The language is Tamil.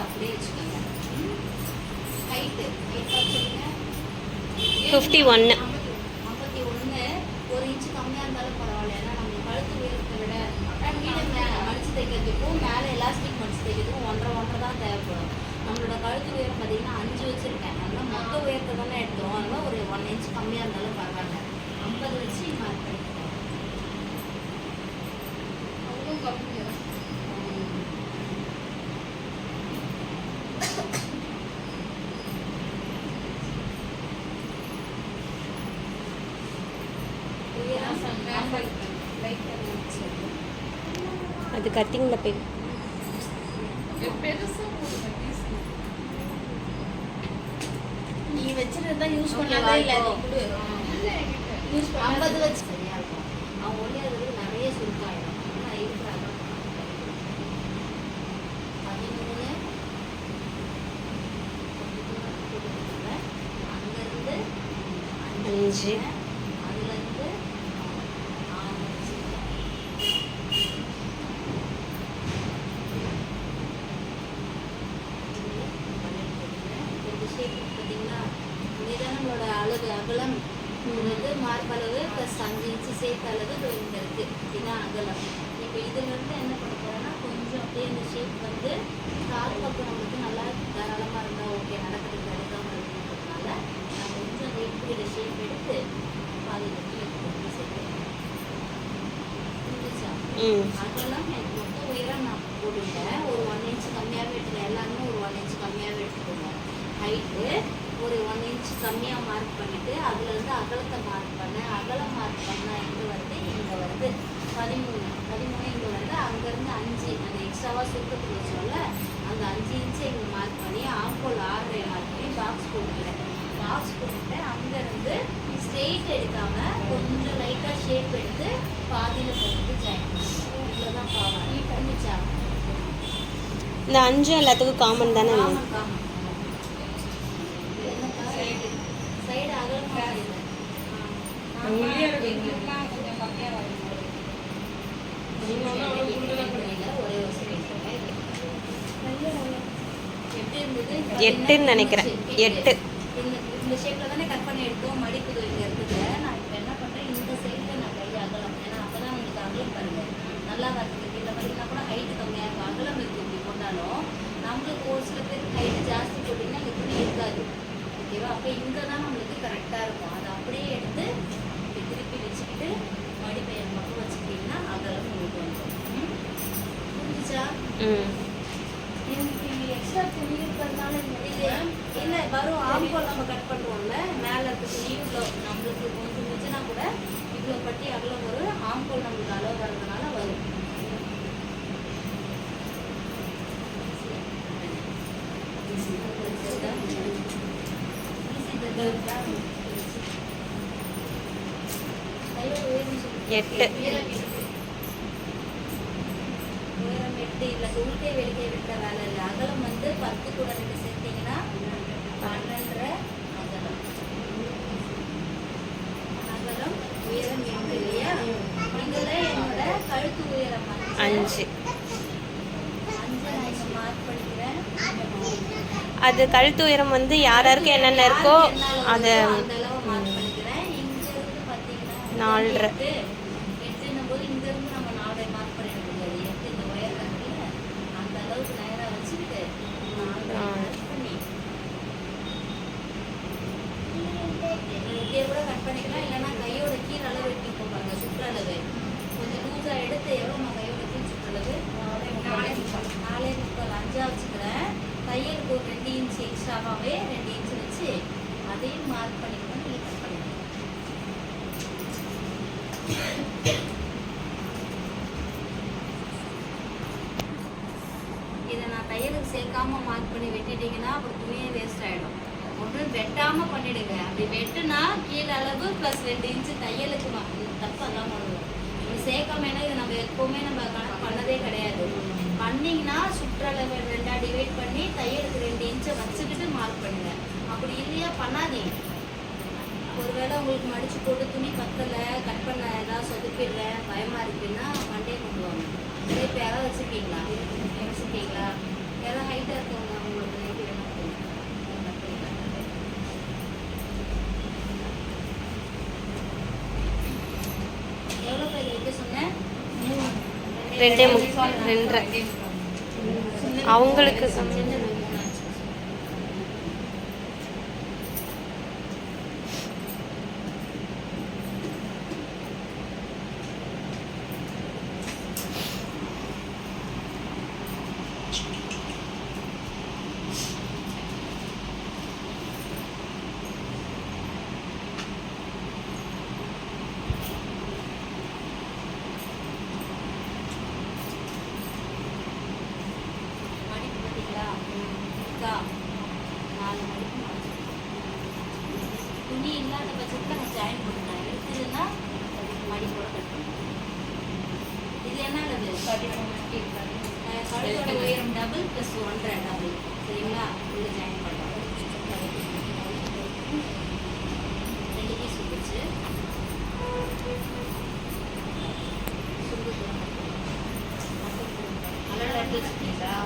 அப்படியே வச்சுக்கோங்க. ஹைட்டு 51. 51. 1 இன்ச்சு கம்மியாக இருந்தாலும் பரவாயில்ல. ஏன்னா நம்ம கழுத்து உயரத்தை விட மடிச்சு தைக்கிறதுக்கும் மேலே எலாஸ்டிக் மடிச்சு தைக்கிறதுக்கும் 1.5 தான் தேவைப்படும். நம்மளோட கழுத்து உயரம் பார்த்தீங்கன்னா 5 வச்சுருக்கேன். அதனால் மொத்த உயரத்தை தானே எடுத்தோம். அதனால் ஒரு 1 இன்ச் கம்மியாக இருந்தாலும் பரவாயில்ல. 50 வச்சு மார்க் பண்ணிக்கலாம். அவ்வளோ கம்மியாக அது கட்டிங்கில் போய் நீ வச்சிருந்தா யூஸ் பண்ணவே இல்லை. யூஸ் 50 வச்சு சரியா இருக்கும். அவங்க ஒன்றே அது நிறைய சுருக்காயிடும். ஆனால் இருக்கிறாங்க 13 அங்கேருந்து 5 அதுலேருந்து 6 பார்த்தீங்களா? இதுதான் நம்மளோட அளவு அகலம் வந்து மார்பளவு ப்ளஸ் 5 இன்ச்சு சேர்த்த அளவு இங்கே இருக்குது. இதுதான் அகலம். இப்போ இதுலேருந்து என்ன பண்ண போகிறோன்னா கொஞ்சம் அப்படியே இந்த ஷேப் வந்து கால் பக்கம் நம்மளுக்கு நல்லா தாராளமாக இருந்தால் ஓகே, நடக்கிறதுக்கு எடுக்காமல் இருக்கிறதுனால நான் கொஞ்சம் எப்படி இந்த ஷேப் எடுத்து பாதி எடுத்து சேர்க்கிறேன். புரிஞ்சுச்சா? அகலம் எனக்கு மொத்தம் உயரம் நான் போட்டுட்டேன். ஒரு 1 இன்ச்சு கம்மியாகவே எடுத்துட்டேன். எல்லாருமே ஒரு 1 இன்ச்சு கம்மியாகவே எடுத்துக்கோங்க. ஹைட்டு ஒரு 1 இன்ச் கம்மியாக மார்க் பண்ணிவிட்டு அதுலேருந்து அகலத்தை மார்க் பண்ணேன். அகலம் மார்க் பண்ணால் எங்கே வருது? இங்கே வருது 13 இங்கே வருது. அங்கேருந்து 5 அந்த எக்ஸ்ட்ராவாக சுருக்கத்துக்கு வச்சோம்ல அந்த 5 இன்ச்சை இங்கே மார்க் பண்ணி ஆம்போல் 6 மார்க் பண்ணி பாக்ஸ் போட்டுக்கிறேன். பாக்ஸ் போட்டுட்டு அங்கேருந்து ஸ்ட்ரெயிட் எடுக்காமல் கொஞ்சம் லைட்டாக ஷேப் எடுத்து பாதியில் போட்டு ஜாயின் பண்ணுவேன். இவ்வளோ தான் பாவம். நீ பண்ணிச்சா? இந்த 5 எல்லாத்துக்கும் காமன் தானே? காமன் சைடு அகலமாக இல்லை. ஒரே ஒரு செகண்ட். எப்படி இருந்தது? 8ன்னு நினைக்கிறேன். 8 இந்த ஷேப்பில் தானே கட் பண்ணி எடுத்தோம். மடிப்பு இங்கே இருக்குது. நான் இப்போ என்ன பண்ணுறேன், இந்த சைடில் நான் கை அகலம். ஏன்னா அப்போ தான் உங்களுக்கு அகலம் பாருங்கள் நல்லா வரதுக்கு. இந்த மாதிரினா கூட ஹைட்டு கம்மியாக இருக்கும். அகலம் இருக்குது. இப்படி போட்டாலும் நம்மளுக்கு ஒரு சில பேருக்கு ஹைட்டு ஜாஸ்தி போட்டிங்கன்னா இந்த துணி இருக்காது. ஓகேவா? அப்போ இங்கே தான் நம்மளுக்கு கரெக்டாக இருக்கும். அதை அப்படியே எடுத்து இப்படி திருப்பி வச்சுக்கிட்டு மடிப்பையன் மட்டும் வச்சுக்கிட்டிங்கன்னா அகலம் உங்களுக்கு வந்துடும். புரிஞ்சுச்சா? எனக்கு எக்ஸ்ட்ரா துணி இருக்கிறதுனால இல்லை வரும். ஆம்போல் நம்ம கட் பண்ணுவோம்ல மேலே இருக்க துணி இவ்வளோ நம்மளுக்கு கொஞ்சம் மிஞ்சினா கூட இவ்வளோ பட்டி அகலம் வரும். ஆம்போல் நம்மளுக்கு அளவு வர்றதுனால வரும். எட்டு. உயரம் 8 இல்லை. உள்கை வெளிக்கை விட்ட வேலை இல்லை. அகலம் வந்து 10 கூட 2 சேர்த்தீங்கன்னா 12 அகலம். அகலம் உயரம் 8 இல்லையா? இதில் என்னோட கழுத்து உயரம் 5. 5 நான் இங்கே மார்க் பண்ணிக்கிறேன். அது கழுத்து உயரம் வந்து யார் யாருக்கு என்னென்ன இருக்கோ அதை அந்த அளவு மார்க் பண்ணிக்கிறேன். இங்கிருந்து பார்த்தீங்கன்னா 4.5. 8ன்னும் போது இங்கிருந்து நம்ம 4 மார்க் பண்ணிட முடியாது. 8 இந்த உயரம் இருக்குல்ல அந்த அளவுக்கு நேராக வச்சுக்கிட்டு 4 பண்ணி இப்படியே கூட கட் பண்ணிக்கலாம். இல்லைன்னா கையோட கீழ் அளவு வெட்டிக்கோ பாருங்க. சுற்றளவு கொஞ்சம் லூஸாக எடுத்து எவ்வளோ நான் கையோட கீழ் சுற்றளவு 4.25 5 வச்சுக்கிறேன். தையலுக்கு ஒரு 2 இன்ச் எக்ஸ்ட்ராவாகவே 2 இன்ச் வச்சு அதையும் மார்க் பண்ணிக்கணும். நீங்கள் கட் பண்ணிக்கணும். இதை நான் தையலுக்கு சேர்க்காம மார்க் பண்ணி வெட்டிட்டீங்கன்னா அப்புறம் துணியே வேஸ்ட் ஆகிடும். ஒன்று வெட்டாமல் பண்ணிவிடுங்க. அப்படி வெட்டுனா கீழே அளவு ப்ளஸ் 2 இன்ச்சு தையலுக்கு தப்பு எல்லாம் பண்ணுவோம். இது சேர்க்காம ஏன்னா இது நம்ம எப்போவுமே நம்ம கணக்கு பண்ணதே கிடையாது. பண்ணிங்கன்னா சுற்றளவு 2ஆக டிவைட் பண்ணி தையலுக்கு 2 இன்ச்சை வச்சுக்கிட்டு மார்க் பண்ணுங்க. அப்படி இல்லையா பண்ணாதீங்க. ஒருவேளை உங்களுக்கு மடித்து போட்டு துணி பத்தலை கட் பண்ண ஏதாவது சொதுப்பிடுறேன் பயமாக இருக்குன்னா மண்டே கொண்டு வாங்க. இப்போ யாராவது வச்சுருக்கீங்களா? யாராவது ஹைட்டாக இருக்கவங்க 2.5 அவங்களுக்கு மடிப்பு பார்த்தீங்களா? இருக்கா? 4 மடிப்பு மடிச்சு. துணி இல்லாத பட்சத்தில் நான் ஜாயின் பண்ணுறேன். இருக்குதுன்னா அதுக்கு மடிப்போட கட் பண்ணுறேன். இது என்ன அளவு? கழுத்தோட உயரம் டபுள் ப்ளஸ் 1.5 டபுள். சரிங்களா? இது ஜாயின் பண்ணுறோம். 2 பீஸ் வந்துச்சு. சுண்டு தூரம் நல்லா எடுத்து வச்சுருக்கீங்களா?